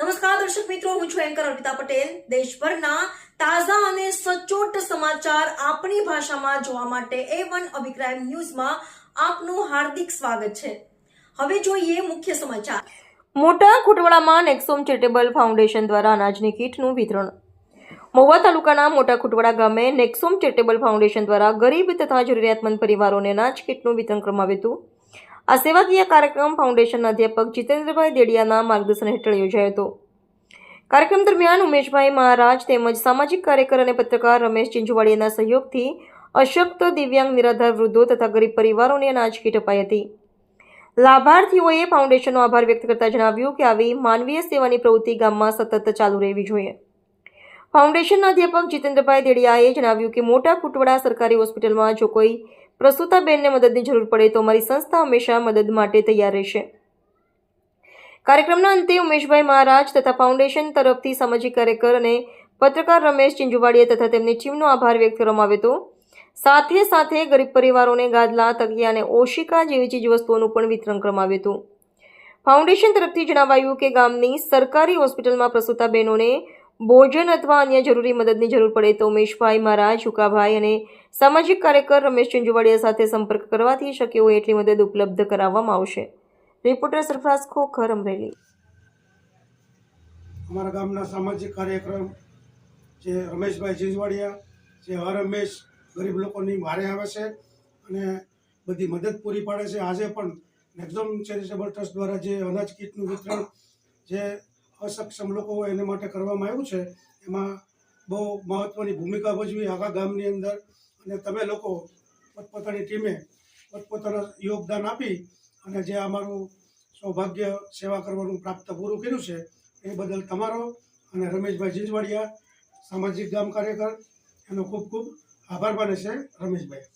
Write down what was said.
નમસ્કાર દર્શક મિત્રો, હું છું એન્કર અર્પિતા પટેલ। દેશભરના તાજા અને સચોટ સમાચાર આપણી ભાષામાં જોવા માટે A1 અભિપ્રાય ન્યૂઝમાં આપનું હાર્દિક સ્વાગત છે। હવે જોઈએ મુખ્ય સમાચાર। મોટા ખુટવડામાં નેક્સોમ ચેરિટેબલ ફાઉન્ડેશન દ્વારા અનાજની કીટનું વિતરણ। મહુવા તાલુકાના મોટા ખુટવડા ગામે નેક્સોમ ચેરિટેબલ ફાઉન્ડેશન દ્વારા ગરીબ તથા જરૂરિયાતમંદ પરિવારોને અનાજ કીટનું વિતરણ કરવામાં આવ્યું હતું। આ સેવાકીય કાર્યક્રમ ફાઉન્ડેશનના અધ્યાપક જીતેન્દ્રભાઈ દેડિયાના માર્ગદર્શન હેઠળ યોજાયો હતો। કાર્યક્રમ દરમિયાન ઉમેશભાઈ મહારાજ તેમજ સામાજિક કાર્યકર અને પત્રકાર રમેશ ચિંચુવાડિયાના સહયોગથી અશક્ત, દિવ્યાંગ, નિરાધાર વૃદ્ધો તથા ગરીબ પરિવારોને અનાજ કીટ અપાઈ હતી। લાભાર્થીઓએ ફાઉન્ડેશનનો આભાર વ્યક્ત કરતા જણાવ્યું કે આવી માનવીય સેવાની પ્રવૃત્તિ ગામમાં સતત ચાલુ રહેવી જોઈએ। ફાઉન્ડેશનના અધ્યાપક જીતેન્દ્રભાઈ દેડિયાએ જણાવ્યું કે મોટા ખુટવડા સરકારી હોસ્પિટલમાં જો કોઈ પ્રસૂતાબેનને મદદની જરૂર પડે તો અમારી સંસ્થા હંમેશા મદદ માટે તૈયાર રહેશે। કાર્યક્રમના અંતે ઉમેશભાઈ મહારાજ તથા ફાઉન્ડેશન તરફથી સામાજિક કાર્યકર અને પત્રકાર રમેશ ચિંચુવાડિયા તથા તેમની ટીમનો આભાર વ્યક્ત કરવામાં આવ્યો હતો। સાથે સાથે ગરીબ પરિવારોને ગાદલા, તકિયા અને ઓશિકા જેવી ચીજવસ્તુઓનું પણ વિતરણ કરવામાં આવ્યું હતું। ફાઉન્ડેશન તરફથી જણાવાયું કે ગામની સરકારી હોસ્પિટલમાં પ્રસૂતા બહેનોને ભોજન અથવા અન્ય જરૂરી મદદની જરૂર પડે તો ઉમેશભાઈ મહારાજ, હુકાભાઈ અને સામાજિક કાર્યકર રમેશ ચિંચુવાડિયા સાથે સંપર્ક કરવાથી શક્ય હોય એટલી મદદ ઉપલબ્ધ કરાવવામાં આવશે। રિપોર્ટર સરફરાઝ ખોખર, અમરેલી। અમારા ગામના સામાજિક કાર્યક્રમ જે રમેશભાઈ ચિંચવાડિયા જે હરહંમેશ ગરીબ લોકોની વારે આવે છે અને બધી મદદ પૂરી પાડે છે। આજે પણ નેક્સોમ ચેરિટેબલ ટ્રસ્ટ દ્વારા જે અનાજ કીટનું વિતરણ જે અસક્ષમ લોકો હોય એને માટે કરવામાં આવ્યું છે, એમાં બહુ મહત્ત્વની ભૂમિકા ભજવી આખા ગામની અંદર। અને તમે લોકો પોતપોતાની ટીમે પોતપોતાના યોગદાન આપી અને જે અમારું સૌભાગ્ય સેવા કરવાનું પ્રાપ્ત પૂરું કર્યું છે એ બદલ તમારો અને રમેશભાઈ ચિંચવાડિયા સામાજિક ગામ કાર્યકર એનો ખૂબ ખૂબ આભાર માને છે રમેશભાઈ।